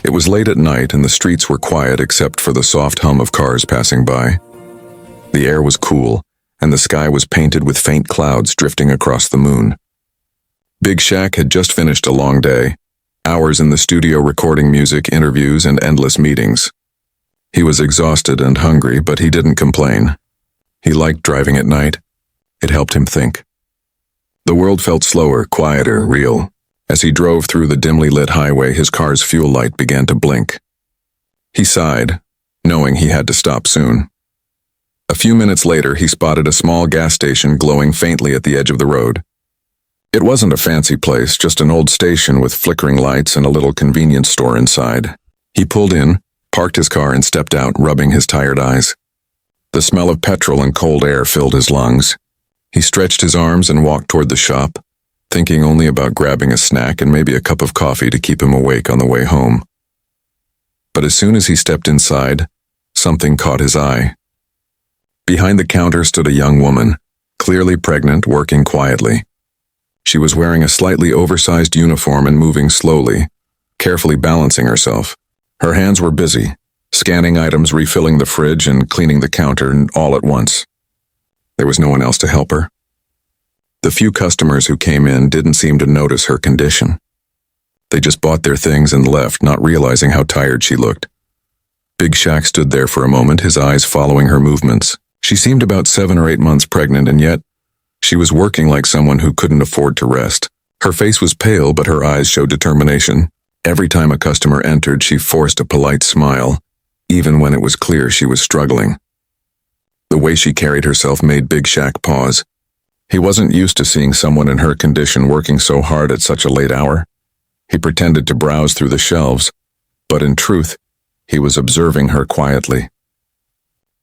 It was late at night and the streets were quiet except for the soft hum of cars passing by. The air was cool, and the sky was painted with faint clouds drifting across the moon. Big Shaq had just finished a long day, hours in the studio recording music, interviews, and endless meetings. He was exhausted and hungry, but he didn't complain. He liked driving at night. It helped him think. The world felt slower, quieter, real. As he drove through the dimly lit highway, his car's fuel light began to blink. He sighed, knowing he had to stop soon. A few minutes later, he spotted a small gas station glowing faintly at the edge of the road. It wasn't a fancy place, just an old station with flickering lights and a little convenience store inside. He pulled in, parked his car, and stepped out, rubbing his tired eyes. The smell of petrol and cold air filled his lungs. He stretched his arms and walked toward the shop, thinking only about grabbing a snack and maybe a cup of coffee to keep him awake on the way home. But as soon as he stepped inside, something caught his eye. Behind the counter stood a young woman, clearly pregnant, working quietly. She was wearing a slightly oversized uniform and moving slowly, carefully balancing herself. Her hands were busy, scanning items, refilling the fridge, and cleaning the counter all at once. There was no one else to help her. The few customers who came in didn't seem to notice her condition. They just bought their things and left, not realizing how tired she looked. Big Shaq stood there for a moment, his eyes following her movements. She seemed about 7 or 8 months pregnant, and yet she was working like someone who couldn't afford to rest. Her face was pale, but her eyes showed determination. Every time a customer entered, she forced a polite smile, even when it was clear she was struggling. The way she carried herself made Big Shaq pause. He wasn't used to seeing someone in her condition working so hard at such a late hour. He pretended to browse through the shelves, but in truth, he was observing her quietly.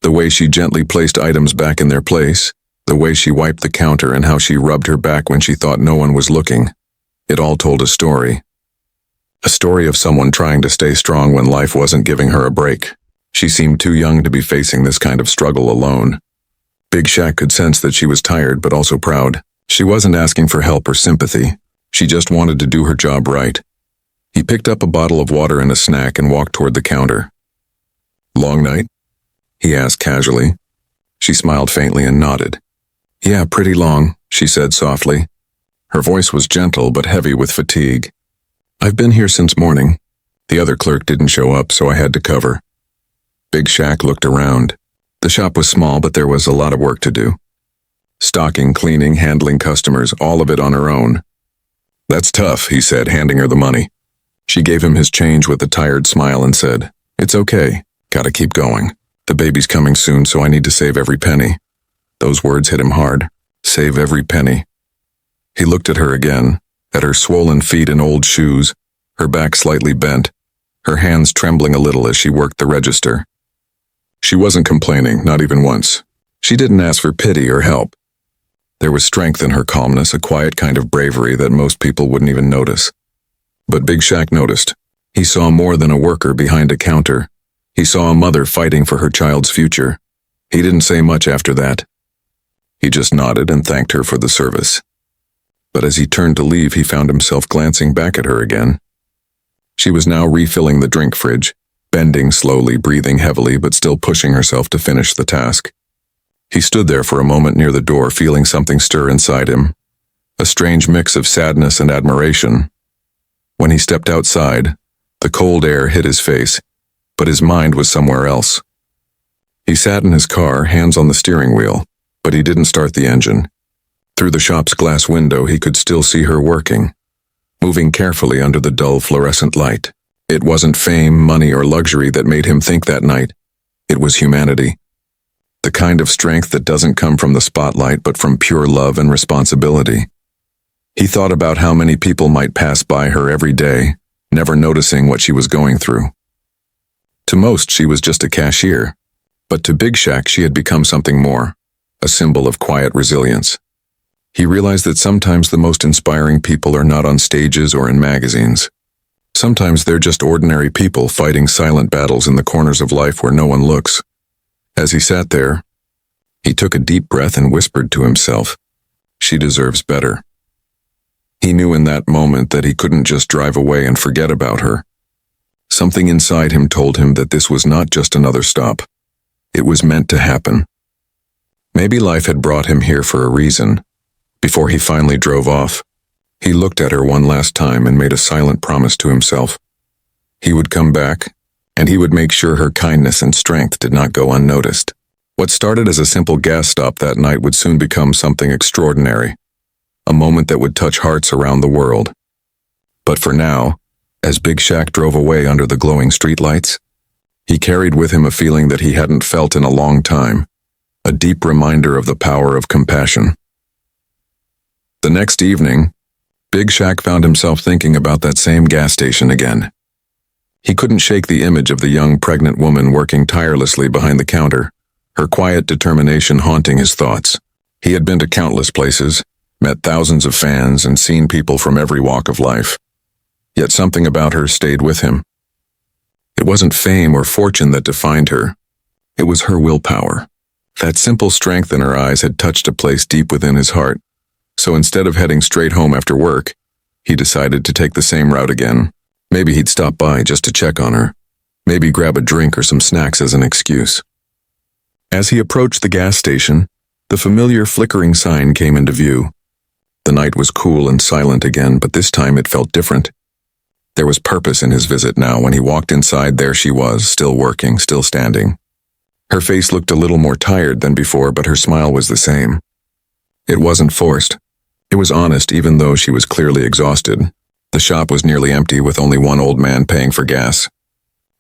The way she gently placed items back in their place, the way she wiped the counter, and how she rubbed her back when she thought no one was looking, it all told a story. A story of someone trying to stay strong when life wasn't giving her a break. She seemed too young to be facing this kind of struggle alone. Big Shaq could sense that she was tired but also proud. She wasn't asking for help or sympathy. She just wanted to do her job right. He picked up a bottle of water and a snack and walked toward the counter. "Long night?" he asked casually. She smiled faintly and nodded. "Yeah, pretty long," she said softly. Her voice was gentle but heavy with fatigue. "I've been here since morning. The other clerk didn't show up, so I had to cover." Big Shaq looked around. The shop was small, but there was a lot of work to do. Stocking, cleaning, handling customers, all of it on her own. "That's tough," he said, handing her the money. She gave him his change with a tired smile and said, "It's okay. Gotta keep going. The baby's coming soon, so I need to save every penny." Those words hit him hard. Save every penny. He looked at her again, at her swollen feet and old shoes, her back slightly bent, her hands trembling a little as she worked the register. She wasn't complaining, not even once. She didn't ask for pity or help. There was strength in her calmness, a quiet kind of bravery that most people wouldn't even notice. But Big Shaq noticed. He saw more than a worker behind a counter. He saw a mother fighting for her child's future. He didn't say much after that. He just nodded and thanked her for the service. But as he turned to leave, he found himself glancing back at her again. She was now refilling the drink fridge, bending slowly, breathing heavily, but still pushing herself to finish the task. He stood there for a moment near the door, feeling something stir inside him, a strange mix of sadness and admiration. When he stepped outside, the cold air hit his face, but his mind was somewhere else. He sat in his car, hands on the steering wheel, but he didn't start the engine. Through the shop's glass window, he could still see her working, moving carefully under the dull fluorescent light. It wasn't fame, money, or luxury that made him think that night. It was humanity. The kind of strength that doesn't come from the spotlight but from pure love and responsibility. He thought about how many people might pass by her every day, never noticing what she was going through. To most, she was just a cashier, but to Big Shaq she had become something more, a symbol of quiet resilience. He realized that sometimes the most inspiring people are not on stages or in magazines. Sometimes they're just ordinary people fighting silent battles in the corners of life where no one looks. As he sat there, he took a deep breath and whispered to himself, "She deserves better." He knew in that moment that he couldn't just drive away and forget about her. Something inside him told him that this was not just another stop. It was meant to happen. Maybe life had brought him here for a reason. Before he finally drove off, he looked at her one last time and made a silent promise to himself. He would come back, and he would make sure her kindness and strength did not go unnoticed. What started as a simple gas stop that night would soon become something extraordinary, a moment that would touch hearts around the world. But for now, as Big Shaq drove away under the glowing streetlights, he carried with him a feeling that he hadn't felt in a long time, a deep reminder of the power of compassion. The next evening, Big Shaq found himself thinking about that same gas station again. He couldn't shake the image of the young pregnant woman working tirelessly behind the counter, her quiet determination haunting his thoughts. He had been to countless places, met thousands of fans, and seen people from every walk of life. Yet something about her stayed with him. It wasn't fame or fortune that defined her. It was her willpower. That simple strength in her eyes had touched a place deep within his heart. So instead of heading straight home after work, he decided to take the same route again. Maybe he'd stop by just to check on her. Maybe grab a drink or some snacks as an excuse. As he approached the gas station, the familiar flickering sign came into view. The night was cool and silent again, but this time it felt different. There was purpose in his visit now. When he walked inside, there she was, still working, still standing. Her face looked a little more tired than before, but her smile was the same. It wasn't forced. It was honest, even though she was clearly exhausted. The shop was nearly empty, with only one old man paying for gas.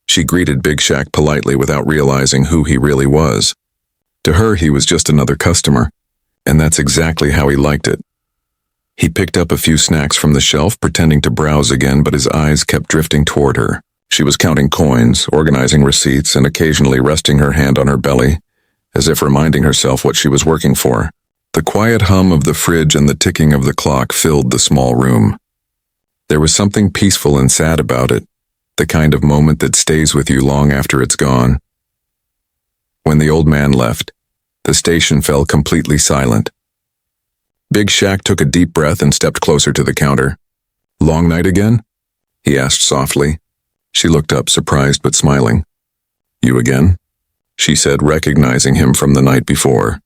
She greeted Big Shaq politely without realizing who he really was. To her, he was just another customer, and that's exactly how he liked it. He picked up a few snacks from the shelf, pretending to browse again, but his eyes kept drifting toward her. She was counting coins, organizing receipts, and occasionally resting her hand on her belly, as if reminding herself what she was working for. The quiet hum of the fridge and the ticking of the clock filled the small room. There was something peaceful and sad about it, the kind of moment that stays with you long after it's gone. When the old man left, the station fell completely silent. Big Shaq took a deep breath and stepped closer to the counter. "Long night again?" he asked softly. She looked up, surprised but smiling. "You again?" she said, recognizing him from the night before.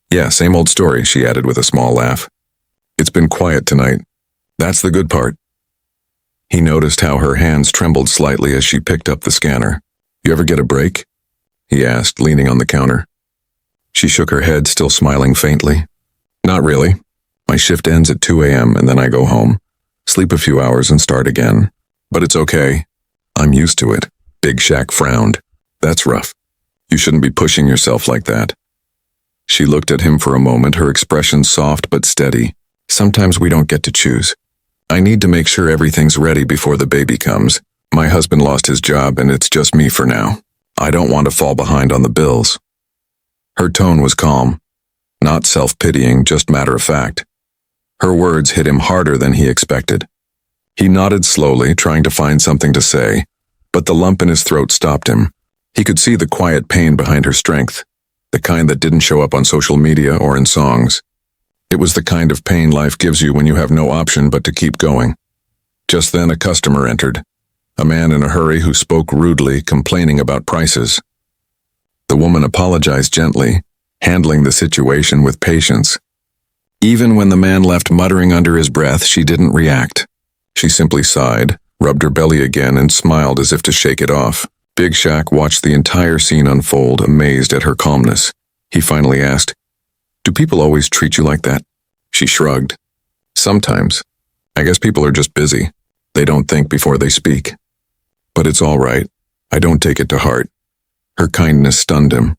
"Yeah, same old story," she added with a small laugh. "It's been quiet tonight. That's the good part." He noticed how her hands trembled slightly as she picked up the scanner. "You ever get a break?" he asked, leaning on the counter. She shook her head, still smiling faintly. "Not really. My shift ends at 2 a.m. and then I go home, sleep a few hours and start again. But it's okay. I'm used to it." Big Shaq frowned. "That's rough. You shouldn't be pushing yourself like that." She looked at him for a moment, her expression soft but steady. "Sometimes we don't get to choose. I need to make sure everything's ready before the baby comes. My husband lost his job and it's just me for now. I don't want to fall behind on the bills." Her tone was calm, not self-pitying, just matter-of-fact. Her words hit him harder than he expected. He nodded slowly, trying to find something to say, but the lump in his throat stopped him. He could see the quiet pain behind her strength, the kind that didn't show up on social media or in songs. It was the kind of pain life gives you when you have no option but to keep going. Just then a customer entered, a man in a hurry who spoke rudely, complaining about prices. The woman apologized gently, handling the situation with patience. Even when the man left muttering under his breath, she didn't react. She simply sighed, rubbed her belly again, and smiled as if to shake it off. Big Shaq watched the entire scene unfold, amazed at her calmness. He finally asked, "Do people always treat you like that?" She shrugged. "Sometimes. I guess people are just busy. They don't think before they speak. But it's all right. I don't take it to heart." Her kindness stunned him.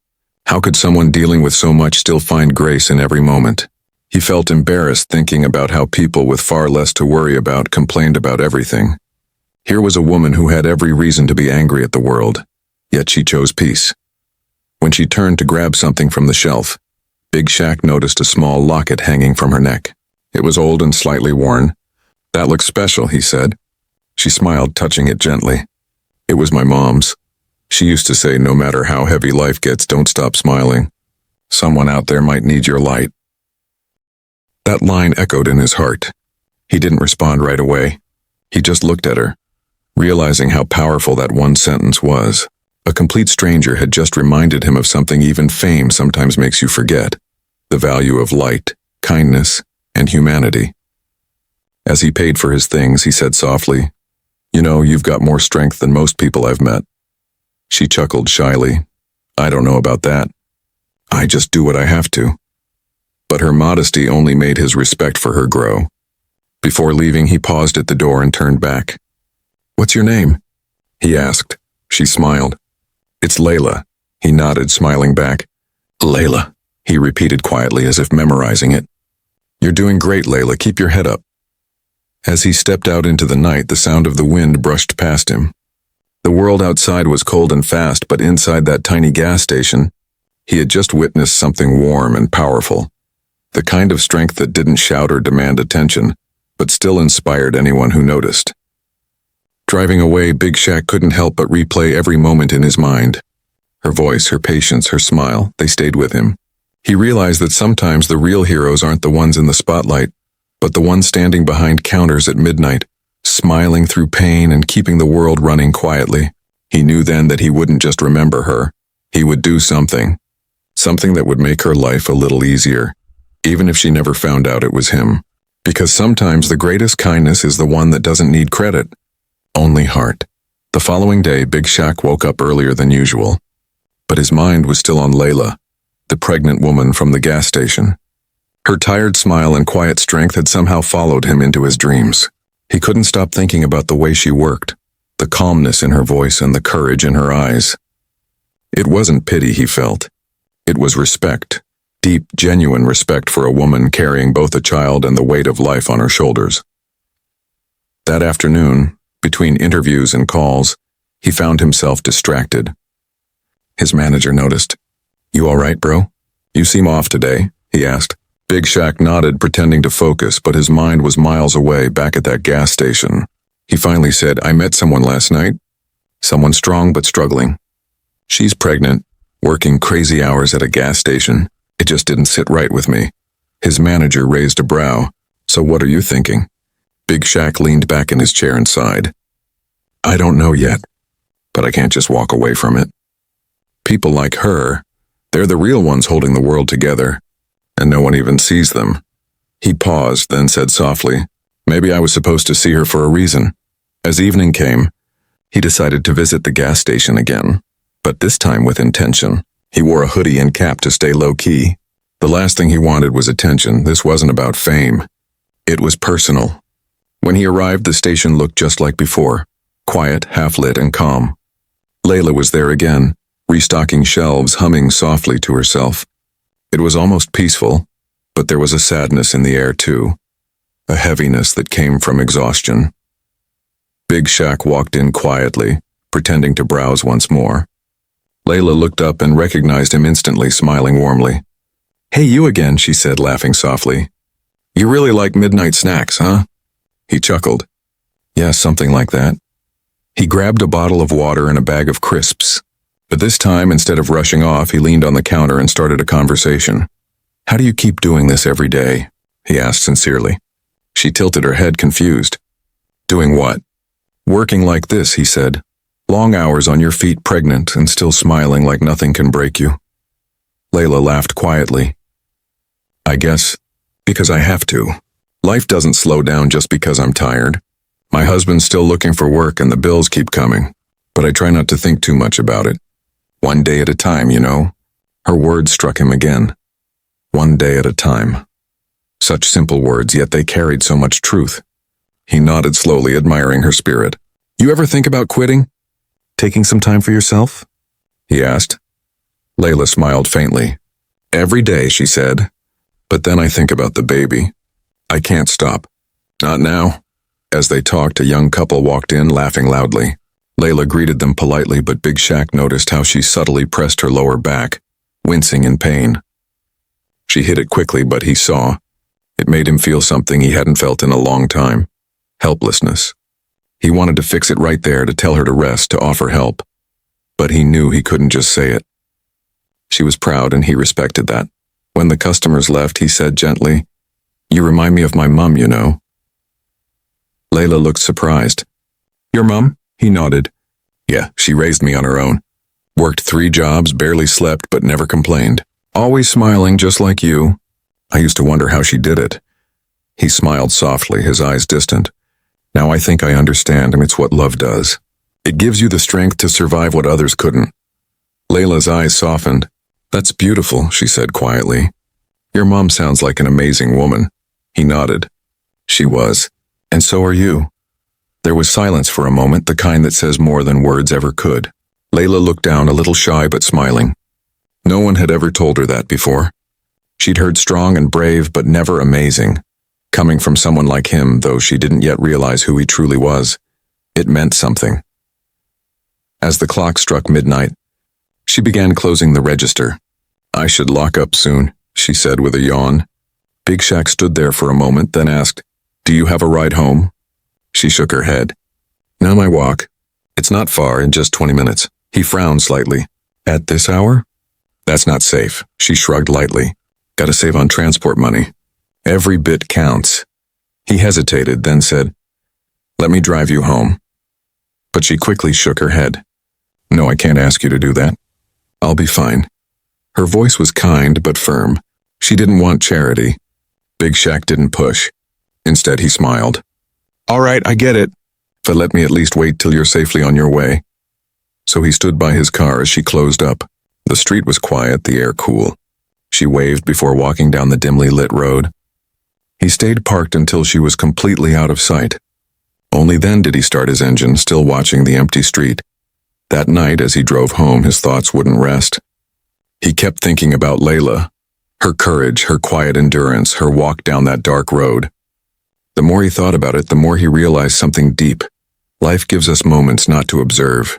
How could someone dealing with so much still find grace in every moment? He felt embarrassed thinking about how people with far less to worry about complained about everything. Here was a woman who had every reason to be angry at the world, yet she chose peace. When she turned to grab something from the shelf, Big Shaq noticed a small locket hanging from her neck. It was old and slightly worn. "That looks special," he said. She smiled, touching it gently. "It was my mom's. She used to say, no matter how heavy life gets, don't stop smiling. Someone out there might need your light." That line echoed in his heart. He didn't respond right away. He just looked at her, Realizing how powerful that one sentence was, a complete stranger had just reminded him of something even fame sometimes makes you forget: the value of light, kindness, and humanity. As he paid for his things, he said softly, "You know, you've got more strength than most people I've met." She chuckled shyly. "I don't know about that. I just do what I have to." But her modesty only made his respect for her grow. Before leaving, he paused at the door and turned back. "What's your name?" he asked. She smiled. "It's Layla." He nodded, smiling back. "Layla," he repeated quietly as if memorizing it. "You're doing great, Layla. Keep your head up." As he stepped out into the night, the sound of the wind brushed past him. The world outside was cold and fast, but inside that tiny gas station, he had just witnessed something warm and powerful. The kind of strength that didn't shout or demand attention, but still inspired anyone who noticed. Driving away, Big Shaq couldn't help but replay every moment in his mind. Her voice, her patience, her smile, they stayed with him. He realized that sometimes the real heroes aren't the ones in the spotlight, but the ones standing behind counters at midnight, smiling through pain and keeping the world running quietly. He knew then that he wouldn't just remember her. He would do something. Something that would make her life a little easier, even if she never found out it was him. Because sometimes the greatest kindness is the one that doesn't need credit, only heart. The following day, Big Shaq woke up earlier than usual. But his mind was still on Layla, the pregnant woman from the gas station. Her tired smile and quiet strength had somehow followed him into his dreams. He couldn't stop thinking about the way she worked, the calmness in her voice and the courage in her eyes. It wasn't pity he felt. It was respect, deep, genuine respect for a woman carrying both a child and the weight of life on her shoulders. That afternoon, between interviews and calls, he found himself distracted. His manager noticed. "You all right, bro? You seem off today," he asked. Big Shaq nodded, pretending to focus, but his mind was miles away, back at that gas station. He finally said, "I met someone last night. Someone strong but struggling. She's pregnant, working crazy hours at a gas station. It just didn't sit right with me." His manager raised a brow. "So what are you thinking?" Big Shaq leaned back in his chair and sighed. "I don't know yet, but I can't just walk away from it. People like her, they're the real ones holding the world together, and no one even sees them." He paused, then said softly, "Maybe I was supposed to see her for a reason." As evening came, he decided to visit the gas station again, but this time with intention. He wore a hoodie and cap to stay low-key. The last thing he wanted was attention. This wasn't about fame. It was personal. When he arrived, the station looked just like before, quiet, half-lit, and calm. Layla was there again, restocking shelves, humming softly to herself. It was almost peaceful, but there was a sadness in the air too, a heaviness that came from exhaustion. Big Shaq walked in quietly, pretending to browse once more. Layla looked up and recognized him instantly, smiling warmly. "Hey, you again," she said, laughing softly. "You really like midnight snacks, huh?" He chuckled. "Yeah, something like that." He grabbed a bottle of water and a bag of crisps. But this time, instead of rushing off, he leaned on the counter and started a conversation. "How do you keep doing this every day?" he asked sincerely. She tilted her head, confused. "Doing what?" "Working like this," he said. "Long hours on your feet, pregnant, and still smiling like nothing can break you." Layla laughed quietly. "I guess, because I have to. Life doesn't slow down just because I'm tired. My husband's still looking for work and the bills keep coming, but I try not to think too much about it. One day at a time, you know." Her words struck him again. One day at a time. Such simple words, yet they carried so much truth. He nodded slowly, admiring her spirit. "You ever think about quitting? Taking some time for yourself?" he asked. Layla smiled faintly. "Every day," she said. "But then I think about the baby. I can't stop. Not now." As they talked, a young couple walked in, laughing loudly. Layla greeted them politely, but Big Shaq noticed how she subtly pressed her lower back, wincing in pain. She hid it quickly, but he saw. It made him feel something he hadn't felt in a long time. Helplessness. He wanted to fix it right there, to tell her to rest, to offer help. But he knew he couldn't just say it. She was proud, and he respected that. When the customers left, he said gently, "You remind me of my mum, you know." Layla looked surprised. "Your mum?" He nodded. Yeah, she raised me on her own. Worked 3 jobs, barely slept, but never complained. Always smiling just like you. I used to wonder how she did it. He smiled softly, his eyes distant. Now I think I understand, and it's what love does. It gives you the strength to survive what others couldn't. Layla's eyes softened. That's beautiful, she said quietly. Your mom sounds like an amazing woman. He nodded. She was. And so are you. There was silence for a moment, the kind that says more than words ever could. Layla looked down, a little shy but smiling. No one had ever told her that before. She'd heard strong and brave, but never amazing. Coming from someone like him, though she didn't yet realize who he truly was, it meant something. As the clock struck midnight, she began closing the register. I should lock up soon, she said with a yawn. Big Shaq stood there for a moment, then asked, Do you have a ride home? She shook her head. No, my walk. It's not far, in just 20 minutes. He frowned slightly. At this hour? That's not safe, she shrugged lightly. Gotta save on transport money. Every bit counts. He hesitated, then said, Let me drive you home. But she quickly shook her head. No, I can't ask you to do that. I'll be fine. Her voice was kind but firm. She didn't want charity. Big Shaq didn't push. Instead, he smiled. All right, I get it. But let me at least wait till you're safely on your way. So he stood by his car as she closed up. The street was quiet, the air cool. She waved before walking down the dimly lit road. He stayed parked until she was completely out of sight. Only then did he start his engine, still watching the empty street. That night, as he drove home, his thoughts wouldn't rest. He kept thinking about Layla, her courage, her quiet endurance, her walk down that dark road. The more he thought about it, the more he realized something deep. Life gives us moments not to observe,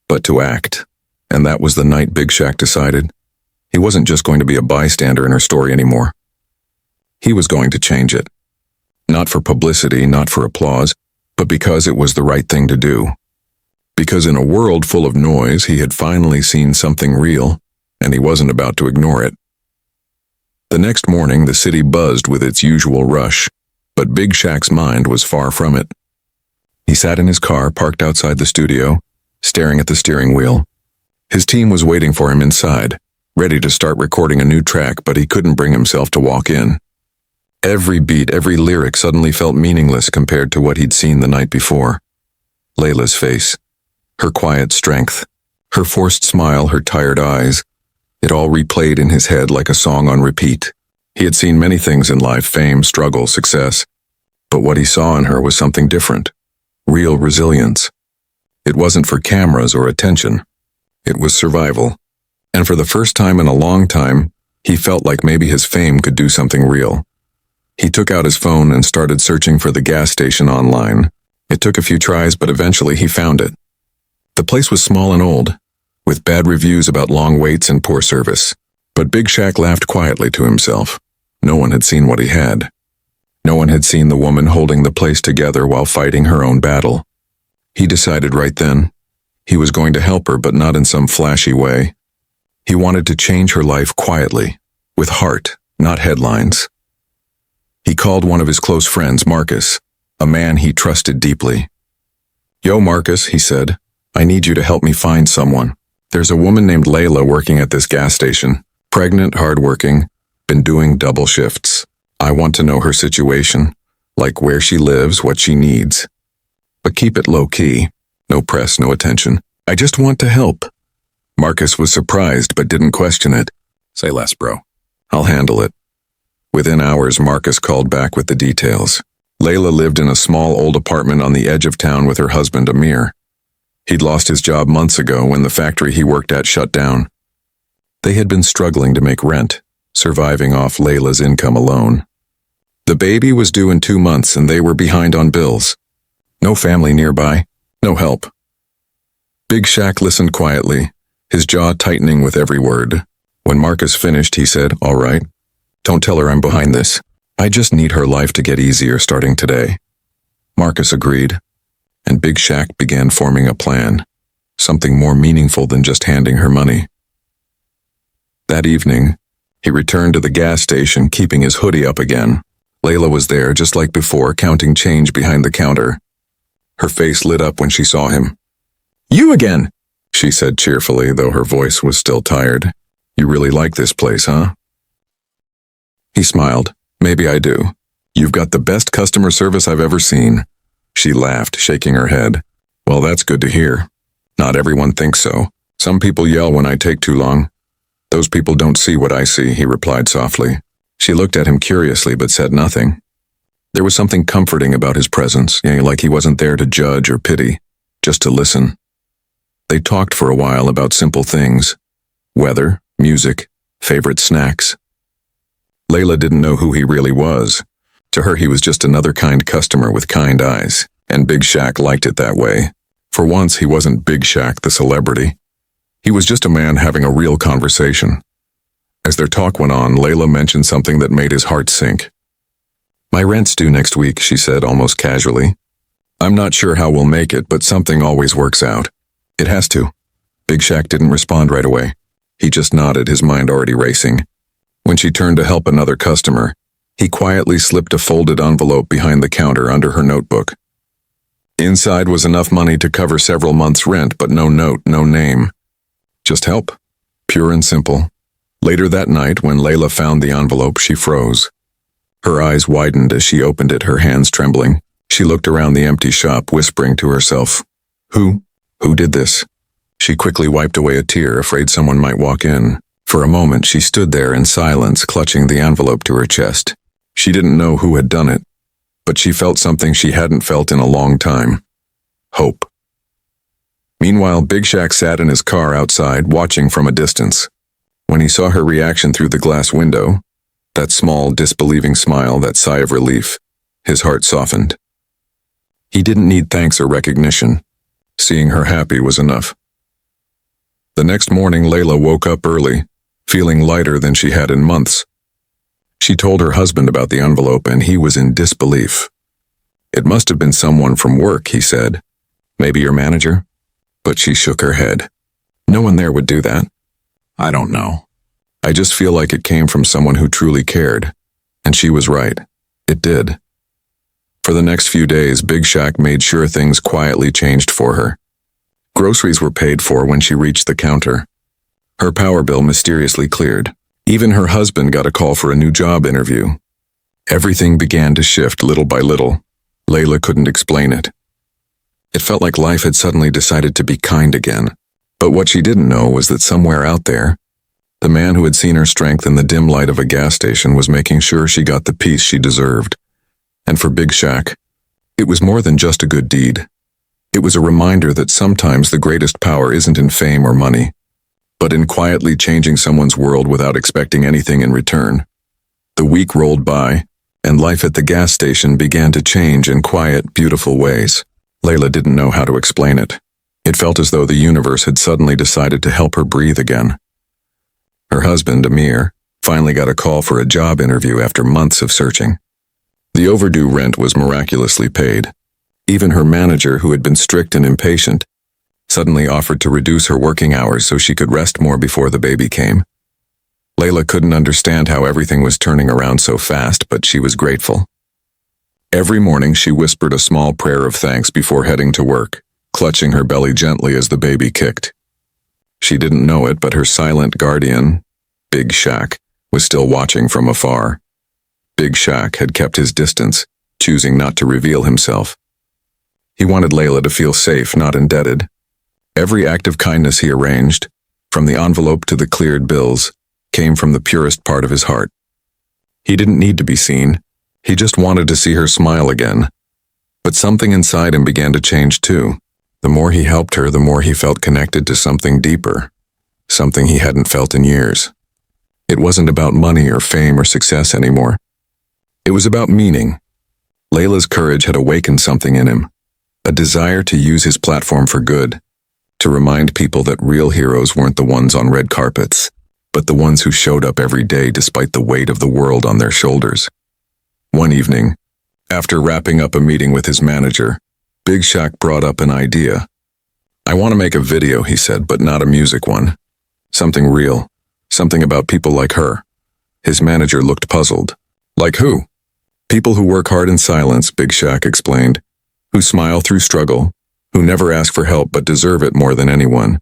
but to act. And that was the night Big Shaq decided. He wasn't just going to be a bystander in her story anymore. He was going to change it. Not for publicity, not for applause, but because it was the right thing to do. Because in a world full of noise, he had finally seen something real, and he wasn't about to ignore it. The next morning, the city buzzed with its usual rush, but Big Shaq's mind was far from it. He sat in his car, parked outside the studio, staring at the steering wheel. His team was waiting for him inside, ready to start recording a new track, but he couldn't bring himself to walk in. Every beat, every lyric suddenly felt meaningless compared to what he'd seen the night before. Layla's face, her quiet strength, her forced smile, her tired eyes, it all replayed in his head like a song on repeat. He had seen many things in life, fame, struggle, success, but what he saw in her was something different, real resilience. It wasn't for cameras or attention. It was survival. And for the first time in a long time, he felt like maybe his fame could do something real. He took out his phone and started searching for the gas station online. It took a few tries, but eventually he found it. The place was small and old, with bad reviews about long waits and poor service. But Big Shaq laughed quietly to himself. No one had seen what he had. No one had seen the woman holding the place together while fighting her own battle. He decided right then, he was going to help her, but not in some flashy way. He wanted to change her life quietly, with heart, not headlines. He called one of his close friends, Marcus, a man he trusted deeply. Yo, Marcus, he said, I need you to help me find someone. There's a woman named Layla working at this gas station, pregnant, hardworking, been doing double shifts. I want to know her situation, like where she lives, what she needs. But keep it low-key, no press, no attention. I just want to help. Marcus was surprised but didn't question it. Say less, bro. I'll handle it. Within hours, Marcus called back with the details. Layla lived in a small old apartment on the edge of town with her husband, Amir. He'd lost his job months ago when the factory he worked at shut down. They had been struggling to make rent, surviving off Layla's income alone. The baby was due in 2 months and they were behind on bills. No family nearby, no help. Big Shaq listened quietly, his jaw tightening with every word. When Marcus finished, he said, All right, don't tell her I'm behind this. I just need her life to get easier starting today. Marcus agreed, and Big Shaq began forming a plan, something more meaningful than just handing her money. That evening, he returned to the gas station, keeping his hoodie up again. Layla was there, just like before, counting change behind the counter. Her face lit up when she saw him. "You again," she said cheerfully, though her voice was still tired. "You really like this place, huh?" He smiled. "Maybe I do. You've got the best customer service I've ever seen." She laughed, shaking her head. "Well, that's good to hear. Not everyone thinks so. Some people yell when I take too long. Those people don't see what I see," he replied softly. She looked at him curiously but said nothing. There was something comforting about his presence, like he wasn't there to judge or pity, just to listen. They talked for a while about simple things: weather, music, favorite snacks. Layla didn't know who he really was. To her, he was just another kind customer with kind eyes, and Big Shaq liked it that way. For once, he wasn't Big Shaq, the celebrity. He was just a man having a real conversation. As their talk went on, Layla mentioned something that made his heart sink. "My rent's due next week," she said almost casually. "I'm not sure how we'll make it, but something always works out. It has to." Big Shaq didn't respond right away. He just nodded, his mind already racing. When she turned to help another customer, he quietly slipped a folded envelope behind the counter under her notebook. Inside was enough money to cover several months' rent, but no note, no name. Just help. Pure and simple. Later that night, when Layla found the envelope, she froze. Her eyes widened as she opened it, her hands trembling. She looked around the empty shop, whispering to herself, Who did this?" She quickly wiped away a tear, afraid someone might walk in. For a moment, she stood there in silence, clutching the envelope to her chest. She didn't know who had done it, but she felt something she hadn't felt in a long time. Hope. Meanwhile, Big Shaq sat in his car outside, watching from a distance. When he saw her reaction through the glass window, that small, disbelieving smile, that sigh of relief, his heart softened. He didn't need thanks or recognition. Seeing her happy was enough. The next morning, Layla woke up early, feeling lighter than she had in months. She told her husband about the envelope, and he was in disbelief. "It must have been someone from work," he said. "Maybe your manager?" But she shook her head. "No one there would do that." "I don't know. I just feel like it came from someone who truly cared." And she was right. It did. For the next few days, Big Shaq made sure things quietly changed for her. Groceries were paid for when she reached the counter. Her power bill mysteriously cleared. Even her husband got a call for a new job interview. Everything began to shift little by little. Layla couldn't explain it. It felt like life had suddenly decided to be kind again. But what she didn't know was that somewhere out there, the man who had seen her strength in the dim light of a gas station was making sure she got the peace she deserved. And for Big Shaq, it was more than just a good deed. It was a reminder that sometimes the greatest power isn't in fame or money, but in quietly changing someone's world without expecting anything in return. The week rolled by, and life at the gas station began to change in quiet, beautiful ways. Layla didn't know how to explain it. It felt as though the universe had suddenly decided to help her breathe again. Her husband, Amir, finally got a call for a job interview after months of searching. The overdue rent was miraculously paid. Even her manager, who had been strict and impatient, suddenly offered to reduce her working hours so she could rest more before the baby came. Layla couldn't understand how everything was turning around so fast, but she was grateful. Every morning she whispered a small prayer of thanks before heading to work, clutching her belly gently as the baby kicked. She didn't know it, but her silent guardian, Big Shaq, was still watching from afar. Big Shaq had kept his distance, choosing not to reveal himself. He wanted Layla to feel safe, not indebted. Every act of kindness he arranged, from the envelope to the cleared bills, came from the purest part of his heart. He didn't need to be seen. He just wanted to see her smile again. But something inside him began to change too. The more he helped her, the more he felt connected to something deeper, something he hadn't felt in years. It wasn't about money or fame or success anymore. It was about meaning. Layla's courage had awakened something in him, a desire to use his platform for good, to remind people that real heroes weren't the ones on red carpets, but the ones who showed up every day despite the weight of the world on their shoulders. One evening, after wrapping up a meeting with his manager, Big Shaq brought up an idea. "I want to make a video," he said, "but not a music one. Something real, something about people like her." His manager looked puzzled. "Like who?" "People who work hard in silence," Big Shaq explained, who smile through struggle, who never ask for help but deserve it more than anyone.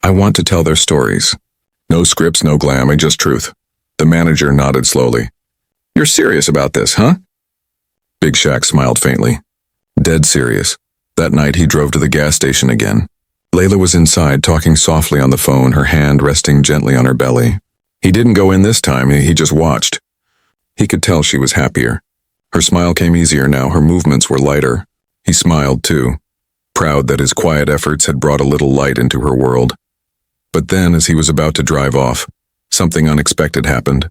I want to tell their stories. No scripts, no glam, just truth. The manager nodded slowly. You're serious about this, huh? Big Shaq smiled faintly. Dead serious. That night he drove to the gas station again. Layla was inside talking softly on the phone, her hand resting gently on her belly. He didn't go in this time, he just watched. He could tell she was happier. Her smile came easier now, her movements were lighter. He smiled too, proud that his quiet efforts had brought a little light into her world. But then, as he was about to drive off, something unexpected happened.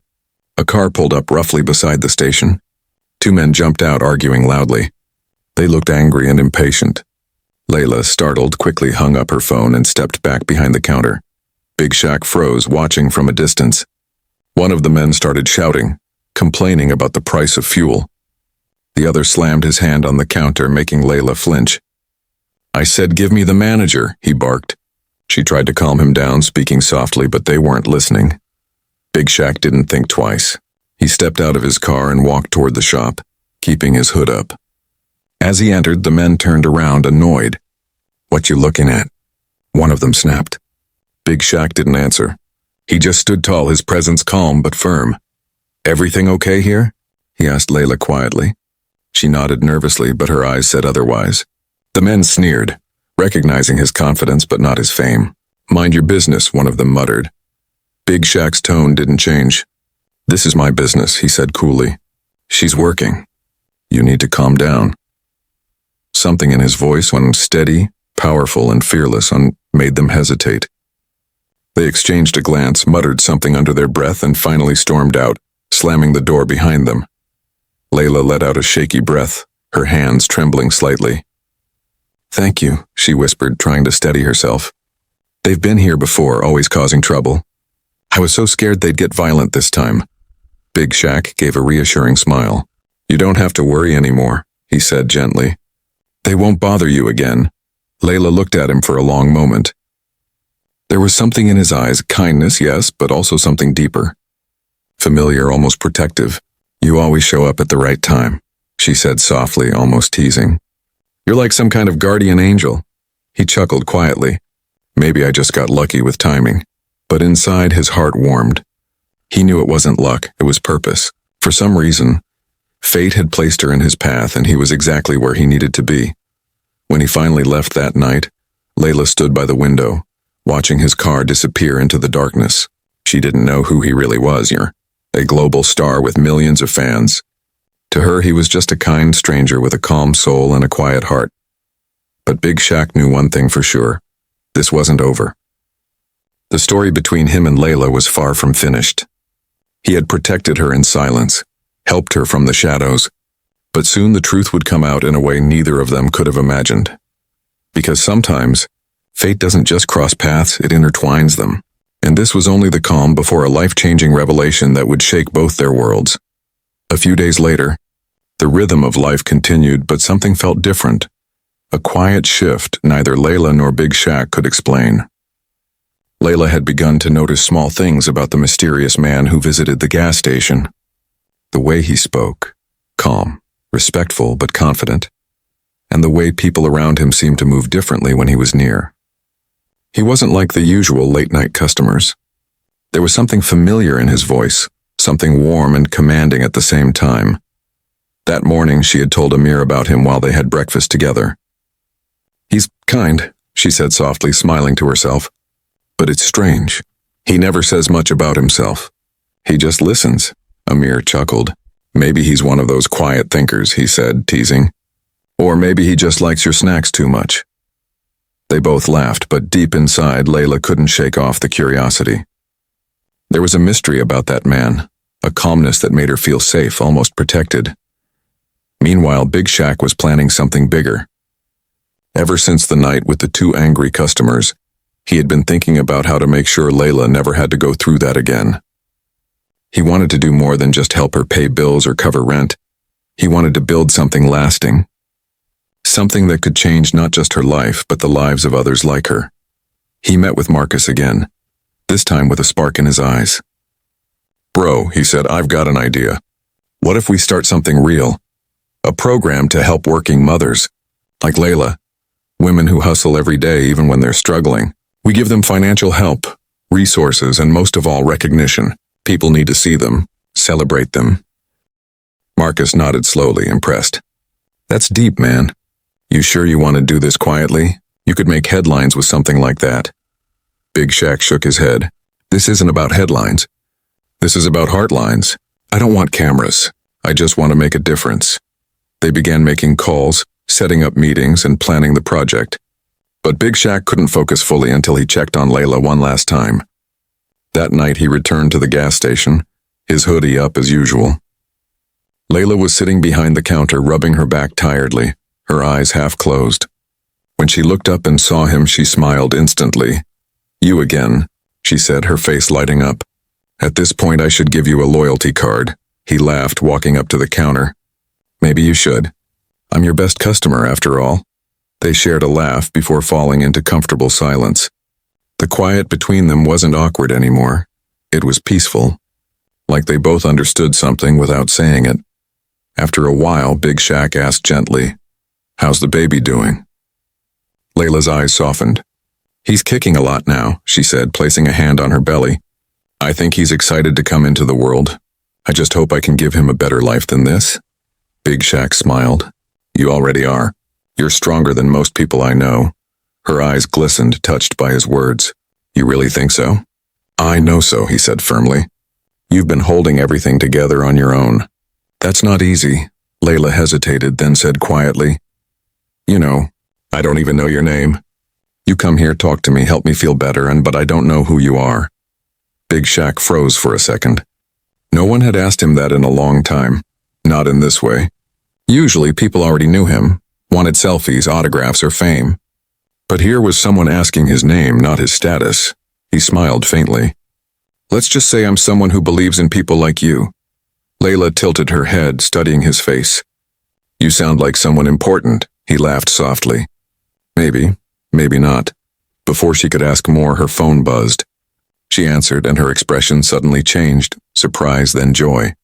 A car pulled up roughly beside the station. Two men jumped out, arguing loudly. They looked angry and impatient. Layla, startled, quickly hung up her phone and stepped back behind the counter. Big Shaq froze, watching from a distance. One of the men started shouting, complaining about the price of fuel. The other slammed his hand on the counter, making Layla flinch. I said, give me the manager, he barked. She tried to calm him down, speaking softly, but they weren't listening. Big Shaq didn't think twice. He stepped out of his car and walked toward the shop, keeping his hood up. As he entered, the men turned around, annoyed. What you looking at? One of them snapped. Big Shaq didn't answer. He just stood tall, his presence calm but firm. Everything okay here? He asked Layla quietly. She nodded nervously, but her eyes said otherwise. The men sneered, recognizing his confidence but not his fame. Mind your business, one of them muttered. Big Shaq's tone didn't change. This is my business, he said coolly. She's working. You need to calm down. Something in his voice, when steady, powerful, and fearless, made them hesitate. They exchanged a glance, muttered something under their breath, and finally stormed out, slamming the door behind them. Layla let out a shaky breath, her hands trembling slightly. Thank you, she whispered, trying to steady herself. They've been here before, always causing trouble. I was so scared they'd get violent this time. Big Shaq gave a reassuring smile. You don't have to worry anymore, he said gently. They won't bother you again. Layla looked at him for a long moment. There was something in his eyes, kindness, yes, but also something deeper. Familiar, almost protective. You always show up at the right time, she said softly, almost teasing. You're like some kind of guardian angel. He chuckled quietly. Maybe I just got lucky with timing. But inside, his heart warmed. He knew it wasn't luck, it was purpose. For some reason, fate had placed her in his path, and he was exactly where he needed to be. When he finally left that night, Layla stood by the window, watching his car disappear into the darkness. She didn't know who he really was, a global star with millions of fans. To her, he was just a kind stranger with a calm soul and a quiet heart. But Big Shaq knew one thing for sure. This wasn't over. The story between him and Layla was far from finished. He had protected her in silence, helped her from the shadows, but soon the truth would come out in a way neither of them could have imagined. Because sometimes, fate doesn't just cross paths, it intertwines them. And this was only the calm before a life-changing revelation that would shake both their worlds. A few days later, the rhythm of life continued, but something felt different. A quiet shift neither Layla nor Big Shaq could explain. Layla had begun to notice small things about the mysterious man who visited the gas station. The way he spoke, calm, respectful but confident, and the way people around him seemed to move differently when he was near. He wasn't like the usual late-night customers. There was something familiar in his voice, something warm and commanding at the same time. That morning she had told Amir about him while they had breakfast together. He's kind, she said softly, smiling to herself. But it's strange. He never says much about himself. He just listens, Amir chuckled. Maybe he's one of those quiet thinkers, he said, teasing. Or maybe he just likes your snacks too much. They both laughed, but deep inside, Layla couldn't shake off the curiosity. There was a mystery about that man, a calmness that made her feel safe, almost protected. Meanwhile, Big Shaq was planning something bigger. Ever since the night with the two angry customers, he had been thinking about how to make sure Layla never had to go through that again. He wanted to do more than just help her pay bills or cover rent. He wanted to build something lasting. Something that could change not just her life, but the lives of others like her. He met with Marcus again, this time with a spark in his eyes. Bro, he said, I've got an idea. What if we start something real? A program to help working mothers. Like Layla, women who hustle every day even when they're struggling. We give them financial help, resources, and most of all, recognition. People need to see them, celebrate them. Marcus nodded slowly, impressed. That's deep, man. You sure you want to do this quietly? You could make headlines with something like that. Big Shaq shook his head. This isn't about headlines. This is about heartlines. I don't want cameras. I just want to make a difference. They began making calls, setting up meetings, and planning the project. But Big Shaq couldn't focus fully until he checked on Layla one last time. That night he returned to the gas station, his hoodie up as usual. Layla was sitting behind the counter, rubbing her back tiredly, her eyes half closed. When she looked up and saw him, she smiled instantly. You again, she said, her face lighting up. At this point I should give you a loyalty card. He laughed, walking up to the counter. Maybe you should. I'm your best customer, after all. They shared a laugh before falling into comfortable silence. The quiet between them wasn't awkward anymore. It was peaceful, like they both understood something without saying it. After a while, Big Shaq asked gently, "How's the baby doing?" Layla's eyes softened. He's kicking a lot now, she said, placing a hand on her belly. I think he's excited to come into the world. I just hope I can give him a better life than this. Big Shaq smiled. You already are. You're stronger than most people I know. Her eyes glistened, touched by his words. You really think so? I know so, he said firmly. You've been holding everything together on your own. That's not easy. Layla hesitated, then said quietly, You know, I don't even know your name. You come here, talk to me, help me feel better, but I don't know who you are. Big Shaq froze for a second. No one had asked him that in a long time. Not in this way. Usually people already knew him, wanted selfies, autographs, or fame. But here was someone asking his name, not his status. He smiled faintly. Let's just say I'm someone who believes in people like you. Layla tilted her head, studying his face. You sound like someone important, he laughed softly. Maybe, maybe not. Before she could ask more, her phone buzzed. She answered, and her expression suddenly changed, surprise then joy.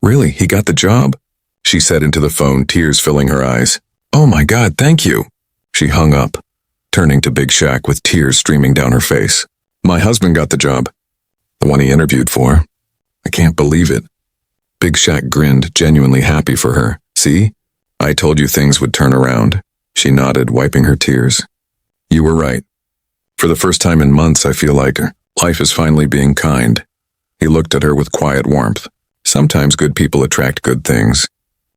Really, he got the job? She said into the phone, tears filling her eyes. Oh my God, thank you. She hung up, turning to Big Shaq with tears streaming down her face. My husband got the job. The one he interviewed for. I can't believe it. Big Shaq grinned, genuinely happy for her. See? I told you things would turn around. She nodded, wiping her tears. You were right. For the first time in months, I feel like life is finally being kind. He looked at her with quiet warmth. Sometimes good people attract good things.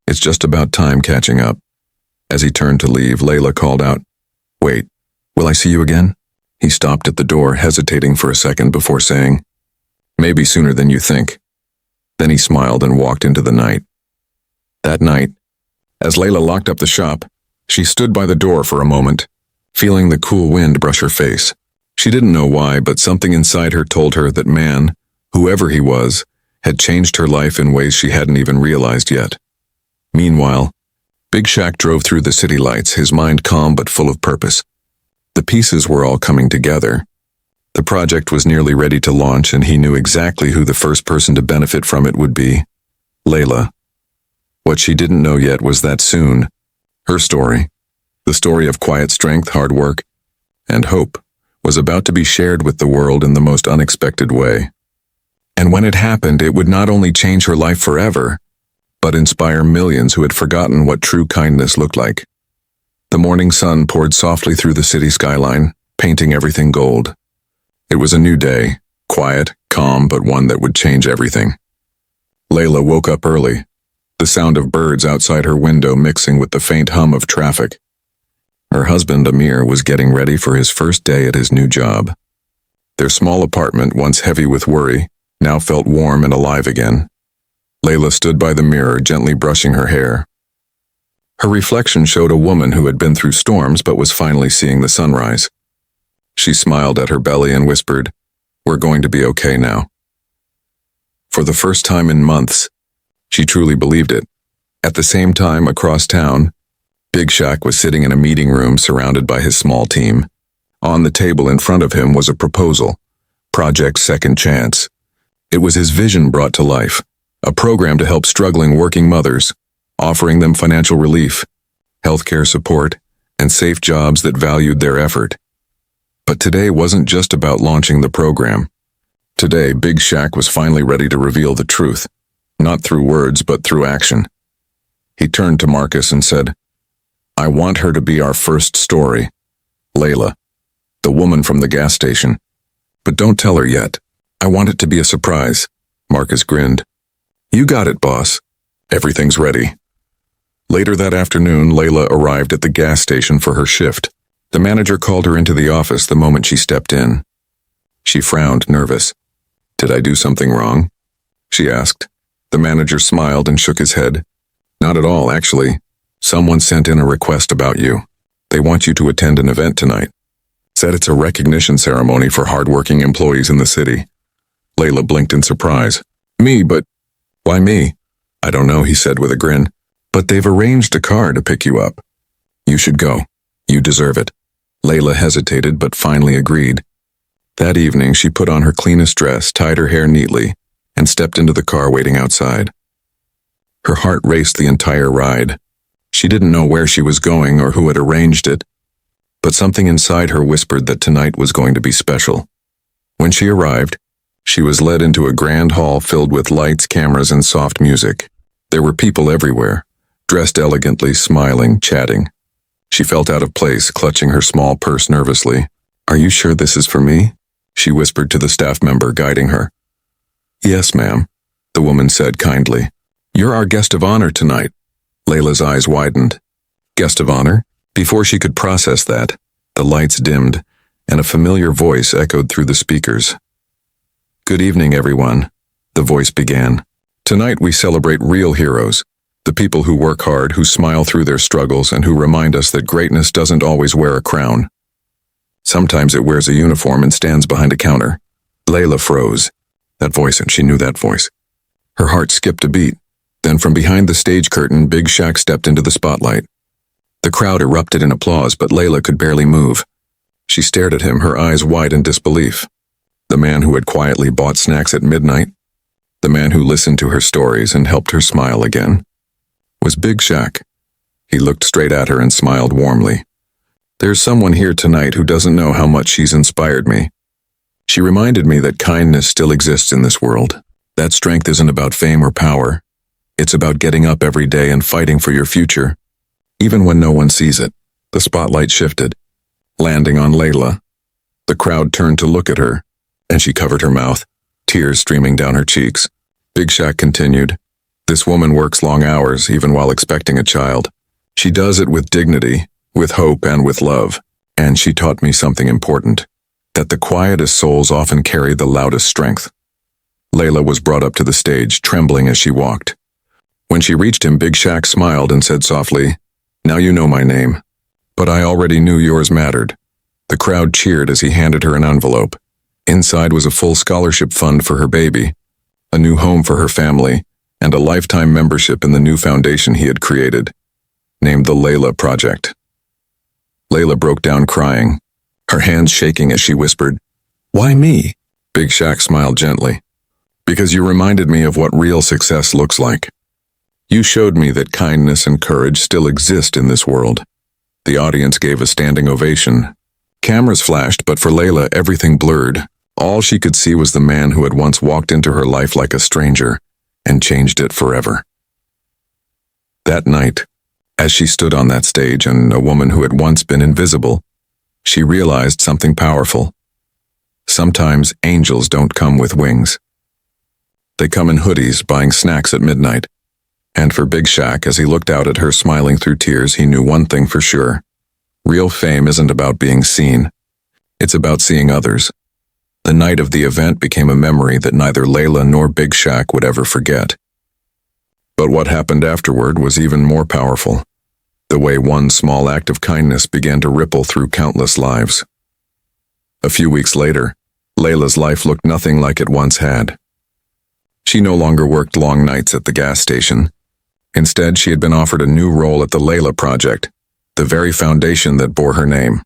It's just about time catching up. As he turned to leave, Layla called out, Wait, will I see you again? He stopped at the door, hesitating for a second before saying, Maybe sooner than you think. Then he smiled and walked into the night. That night, as Layla locked up the shop, she stood by the door for a moment, feeling the cool wind brush her face. She didn't know why, but something inside her told her that man, whoever he was, had changed her life in ways she hadn't even realized yet. Meanwhile, Big Shaq drove through the city lights, his mind calm but full of purpose. The pieces were all coming together. The project was nearly ready to launch, and he knew exactly who the first person to benefit from it would be. Layla. What she didn't know yet was that soon, her story, the story of quiet strength, hard work, and hope, was about to be shared with the world in the most unexpected way. And when it happened, it would not only change her life forever, but inspire millions who had forgotten what true kindness looked like. The morning sun poured softly through the city skyline, painting everything gold. It was a new day, quiet, calm, but one that would change everything. Layla woke up early, the sound of birds outside her window mixing with the faint hum of traffic. Her husband, Amir, was getting ready for his first day at his new job. Their small apartment, once heavy with worry, now felt warm and alive again. Layla stood by the mirror, gently brushing her hair. Her reflection showed a woman who had been through storms but was finally seeing the sunrise. She smiled at her belly and whispered, We're going to be okay now. For the first time in months, she truly believed it. At the same time, across town, Big Shaq was sitting in a meeting room surrounded by his small team. On the table in front of him was a proposal, Project Second Chance. It was his vision brought to life, a program to help struggling working mothers, offering them financial relief, healthcare support, and safe jobs that valued their effort. But today wasn't just about launching the program. Today, Big Shaq was finally ready to reveal the truth, not through words but through action. He turned to Marcus and said, "I want her to be our first story. Layla, the woman from the gas station. But don't tell her yet. I want it to be a surprise." Marcus grinned. "You got it, boss. Everything's ready." Later that afternoon, Layla arrived at the gas station for her shift. The manager called her into the office the moment she stepped in. She frowned, nervous. "Did I do something wrong?" she asked. The manager smiled and shook his head. "Not at all, actually. Someone sent in a request about you. They want you to attend an event tonight. Said it's a recognition ceremony for hardworking employees in the city." Layla blinked in surprise. "Me, but why me?" "I don't know," he said with a grin. "But they've arranged a car to pick you up. You should go. You deserve it." Layla hesitated but finally agreed. That evening, she put on her cleanest dress, tied her hair neatly, and stepped into the car waiting outside. Her heart raced the entire ride. She didn't know where she was going or who had arranged it, but something inside her whispered that tonight was going to be special. When she arrived, she was led into a grand hall filled with lights, cameras, and soft music. There were people everywhere, dressed elegantly, smiling, chatting. She felt out of place, clutching her small purse nervously. "Are you sure this is for me?" she whispered to the staff member guiding her. "Yes, ma'am," the woman said kindly. "You're our guest of honor tonight." Layla's eyes widened. Guest of honor? Before she could process that, the lights dimmed, and a familiar voice echoed through the speakers. "Good evening, everyone," the voice began. "Tonight we celebrate real heroes, the people who work hard, who smile through their struggles, and who remind us that greatness doesn't always wear a crown. Sometimes it wears a uniform and stands behind a counter." Layla froze. That voice, and she knew that voice. Her heart skipped a beat. Then from behind the stage curtain, Big Shaq stepped into the spotlight. The crowd erupted in applause, but Layla could barely move. She stared at him, her eyes wide in disbelief. The man who had quietly bought snacks at midnight, the man who listened to her stories and helped her smile again, was Big Shaq. He looked straight at her and smiled warmly. "There's someone here tonight who doesn't know how much she's inspired me. She reminded me that kindness still exists in this world. That strength isn't about fame or power. It's about getting up every day and fighting for your future, even when no one sees it." The spotlight shifted, landing on Layla. The crowd turned to look at her, and she covered her mouth, tears streaming down her cheeks. Big Shaq continued, "This woman works long hours, even while expecting a child. She does it with dignity, with hope, and with love. And she taught me something important, that the quietest souls often carry the loudest strength." Layla was brought up to the stage, trembling as she walked. When she reached him, Big Shaq smiled and said softly, "Now you know my name. But I already knew yours mattered." The crowd cheered as he handed her an envelope. Inside was a full scholarship fund for her baby, a new home for her family, and a lifetime membership in the new foundation he had created, named the Layla Project. Layla broke down crying, her hands shaking as she whispered, "Why me?" Big Shaq smiled gently. "Because you reminded me of what real success looks like. You showed me that kindness and courage still exist in this world." The audience gave a standing ovation. Cameras flashed, but for Layla, everything blurred. All she could see was the man who had once walked into her life like a stranger and changed it forever. That night, as she stood on that stage and a woman who had once been invisible, she realized something powerful. Sometimes angels don't come with wings. They come in hoodies, buying snacks at midnight. And for Big Shaq, as he looked out at her smiling through tears, he knew one thing for sure. Real fame isn't about being seen. It's about seeing others. The night of the event became a memory that neither Layla nor Big Shaq would ever forget. But what happened afterward was even more powerful. The way one small act of kindness began to ripple through countless lives. A few weeks later, Layla's life looked nothing like it once had. She no longer worked long nights at the gas station. Instead, she had been offered a new role at the Layla Project, the very foundation that bore her name.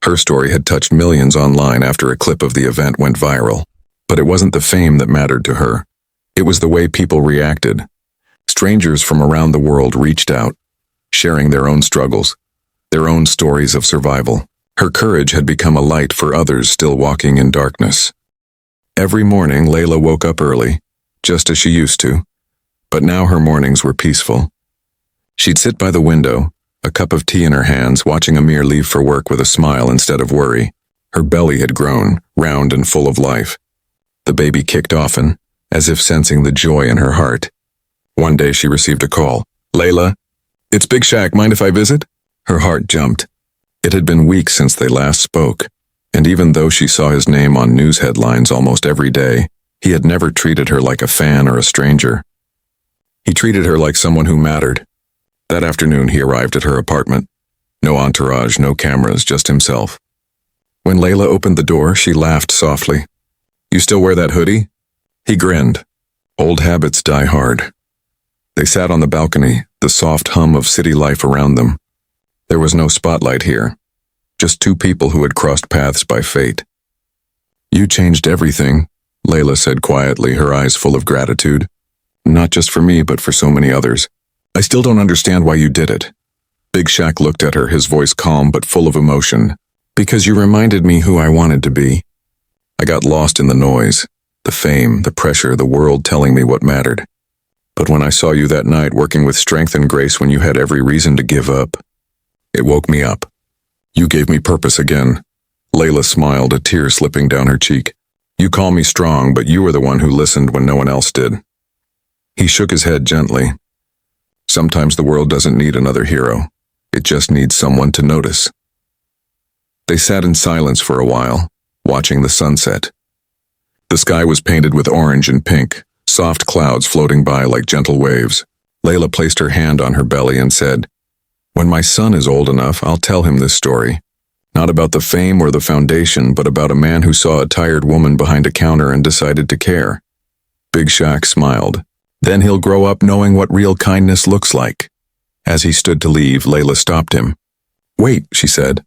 Her story had touched millions online after a clip of the event went viral. But it wasn't the fame that mattered to her. It was the way people reacted. Strangers from around the world reached out, sharing their own struggles, their own stories of survival. Her courage had become a light for others still walking in darkness. Every morning, Layla woke up early, just as she used to, but now her mornings were peaceful. She'd sit by the window, a cup of tea in her hands, watching Amir leave for work with a smile instead of worry. Her belly had grown, round and full of life. The baby kicked often, as if sensing the joy in her heart. One day she received a call. "Layla, it's Big Shaq, mind if I visit?" Her heart jumped. It had been weeks since they last spoke, and even though she saw his name on news headlines almost every day, he had never treated her like a fan or a stranger. He treated her like someone who mattered. That afternoon he arrived at her apartment. No entourage, no cameras, just himself. When Layla opened the door, she laughed softly. "You still wear that hoodie?" He grinned. Old habits die hard. They sat on the balcony, the soft hum of city life around them. There was no spotlight here, just two people who had crossed paths by fate. "You changed everything," Layla said quietly, her eyes full of gratitude. "Not just for me, but for so many others. I still don't understand why you did it." Big Shaq looked at her, his voice calm but full of emotion. "Because you reminded me who I wanted to be. I got lost in the noise, the fame, the pressure, the world telling me what mattered. But when I saw you that night working with strength and grace when you had every reason to give up, it woke me up. You gave me purpose again." Layla smiled, a tear slipping down her cheek. "You call me strong, but you were the one who listened when no one else did." He shook his head gently. "Sometimes the world doesn't need another hero. It just needs someone to notice." They sat in silence for a while, watching the sunset. The sky was painted with orange and pink, soft clouds floating by like gentle waves. Layla placed her hand on her belly and said, "When my son is old enough, I'll tell him this story. Not about the fame or the foundation, but about a man who saw a tired woman behind a counter and decided to care." Big Shaq smiled. "Then he'll grow up knowing what real kindness looks like." As he stood to leave, Layla stopped him. "Wait," she said.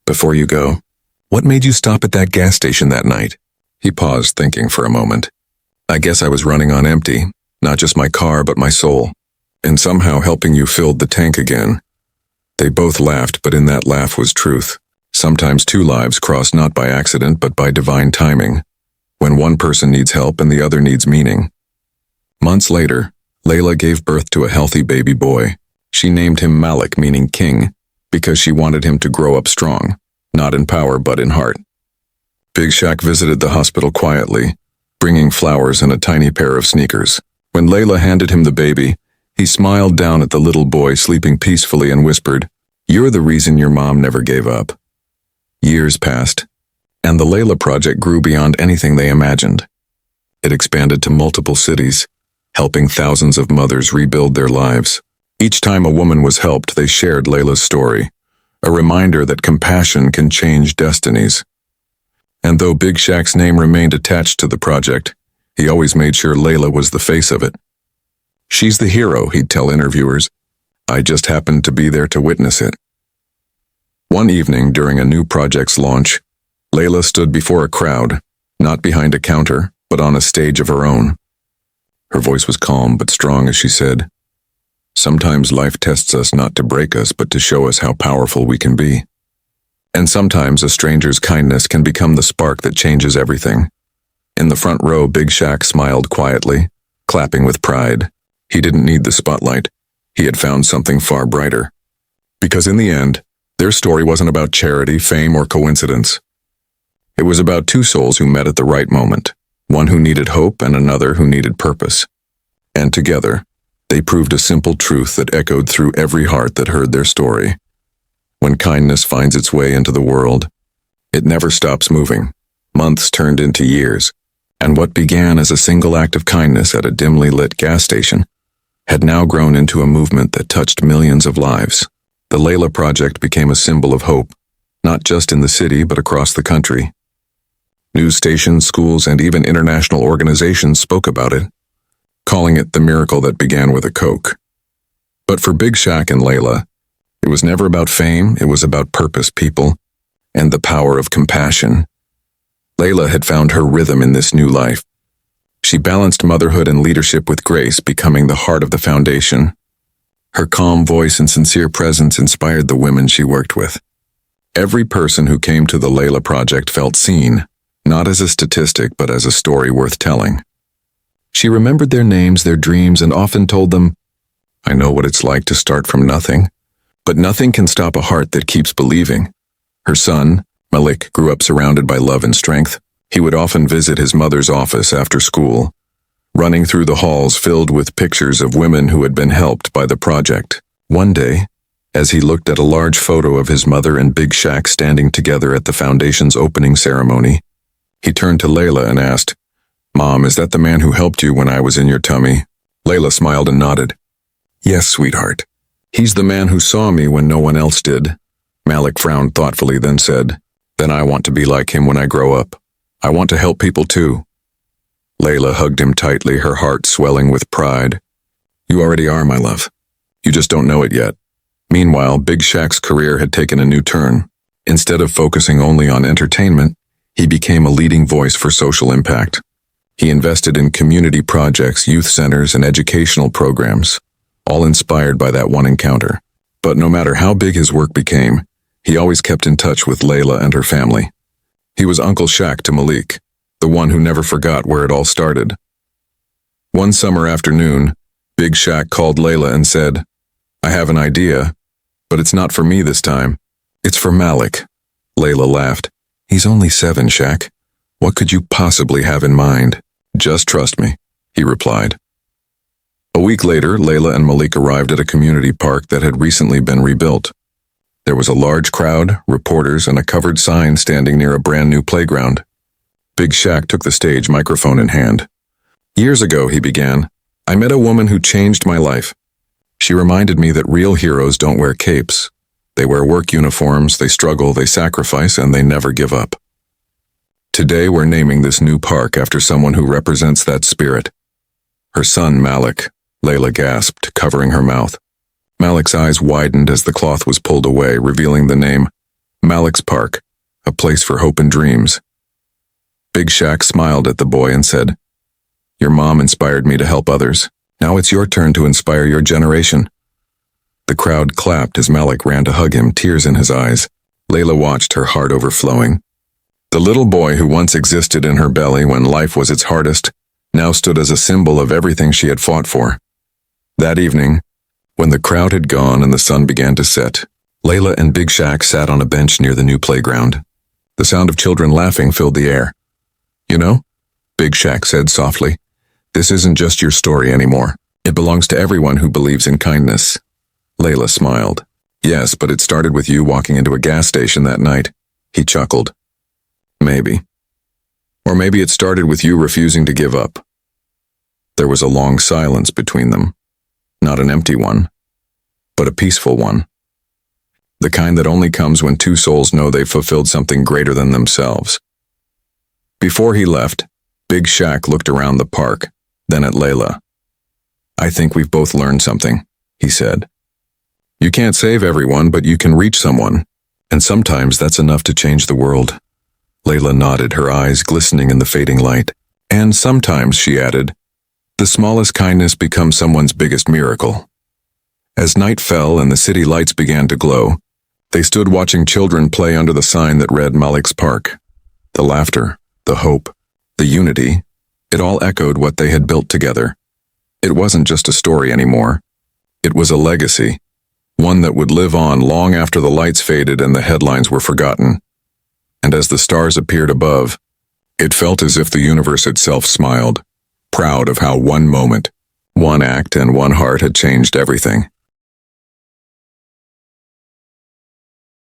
"Before you go, what made you stop at that gas station that night?" He paused, thinking for a moment. "I guess I was running on empty, not just my car, but my soul. And somehow helping you filled the tank again." They both laughed, but in that laugh was truth. Sometimes two lives cross not by accident, but by divine timing, when one person needs help and the other needs meaning. Months later, Layla gave birth to a healthy baby boy. She named him Malik, meaning king, because she wanted him to grow up strong, not in power but in heart. Big Shaq visited the hospital quietly, bringing flowers and a tiny pair of sneakers. When Layla handed him the baby, he smiled down at the little boy sleeping peacefully and whispered, "You're the reason your mom never gave up." Years passed, and the Layla project grew beyond anything they imagined. It expanded to multiple cities, helping thousands of mothers rebuild their lives. Each time a woman was helped, they shared Layla's story, a reminder that compassion can change destinies. And though Big Shaq's name remained attached to the project, he always made sure Layla was the face of it. "She's the hero," he'd tell interviewers. "I just happened to be there to witness it." One evening during a new project's launch, Layla stood before a crowd, not behind a counter, but on a stage of her own. Her voice was calm but strong as she said, "Sometimes life tests us not to break us, but to show us how powerful we can be. And sometimes a stranger's kindness can become the spark that changes everything." In the front row, Big Shaq smiled quietly, clapping with pride. He didn't need the spotlight. He had found something far brighter. Because in the end, their story wasn't about charity, fame, or coincidence. It was about two souls who met at the right moment, one who needed hope and another who needed purpose. And together, they proved a simple truth that echoed through every heart that heard their story. When kindness finds its way into the world, it never stops moving. Months turned into years, and what began as a single act of kindness at a dimly lit gas station had now grown into a movement that touched millions of lives. The Layla Project became a symbol of hope, not just in the city but across the country. News stations, schools, and even international organizations spoke about it, calling it the miracle that began with a Coke. But for Big Shaq and Layla, it was never about fame, it was about purpose, people, and the power of compassion. Layla had found her rhythm in this new life. She balanced motherhood and leadership with grace, becoming the heart of the foundation. Her calm voice and sincere presence inspired the women she worked with. Every person who came to the Layla Project felt seen, not as a statistic but as a story worth telling. She remembered their names, their dreams, and often told them, "I know what it's like to start from nothing, but nothing can stop a heart that keeps believing." Her son, Malik, grew up surrounded by love and strength. He would often visit his mother's office after school, running through the halls filled with pictures of women who had been helped by the project. One day, as he looked at a large photo of his mother and Big Shaq standing together at the foundation's opening ceremony, he turned to Layla and asked, "Mom, is that the man who helped you when I was in your tummy?" Layla smiled and nodded. "Yes, sweetheart. He's the man who saw me when no one else did." Malik frowned thoughtfully, then said, "Then I want to be like him when I grow up. I want to help people too." Layla hugged him tightly, her heart swelling with pride. "You already are, my love. You just don't know it yet." Meanwhile, Big Shaq's career had taken a new turn. Instead of focusing only on entertainment, he became a leading voice for social impact. He invested in community projects, youth centers, and educational programs, all inspired by that one encounter. But no matter how big his work became, he always kept in touch with Layla and her family. He was Uncle Shaq to Malik, the one who never forgot where it all started. One summer afternoon, Big Shaq called Layla and said, "I have an idea, but it's not for me this time. It's for Malik." Layla laughed. "He's only 7, Shaq. What could you possibly have in mind?" "Just trust me," he replied. A week later, Layla and Malik arrived at a community park that had recently been rebuilt. There was a large crowd, reporters, and a covered sign standing near a brand new playground. Big Shaq took the stage, microphone in hand. "Years ago," he began, "I met a woman who changed my life. She reminded me that real heroes don't wear capes. They wear work uniforms, they struggle, they sacrifice, and they never give up. Today we're naming this new park after someone who represents that spirit." "Her son, Malik," Layla gasped, covering her mouth. Malik's eyes widened as the cloth was pulled away, revealing the name, Malik's Park, a place for hope and dreams. Big Shaq smiled at the boy and said, "Your mom inspired me to help others. Now it's your turn to inspire your generation." The crowd clapped as Malik ran to hug him, tears in his eyes. Layla watched, her heart overflowing. The little boy who once existed in her belly when life was its hardest now stood as a symbol of everything she had fought for. That evening, when the crowd had gone and the sun began to set, Layla and Big Shaq sat on a bench near the new playground. The sound of children laughing filled the air. "You know," Big Shaq said softly, "this isn't just your story anymore. It belongs to everyone who believes in kindness." Layla smiled. "Yes, but it started with you walking into a gas station that night." He chuckled. "Maybe. Or maybe it started with you refusing to give up." There was a long silence between them. Not an empty one, but a peaceful one. The kind that only comes when two souls know they've fulfilled something greater than themselves. Before he left, Big Shaq looked around the park, then at Layla. "I think we've both learned something," he said. "You can't save everyone, but you can reach someone, and sometimes that's enough to change the world." Layla nodded, her eyes glistening in the fading light. "And sometimes," she added, "the smallest kindness becomes someone's biggest miracle." As night fell and the city lights began to glow, they stood watching children play under the sign that read Malik's Park. The laughter, the hope, the unity, it all echoed what they had built together. It wasn't just a story anymore. It was a legacy, one that would live on long after the lights faded and the headlines were forgotten. And as the stars appeared above, it felt as if the universe itself smiled, proud of how one moment, one act, and one heart had changed everything.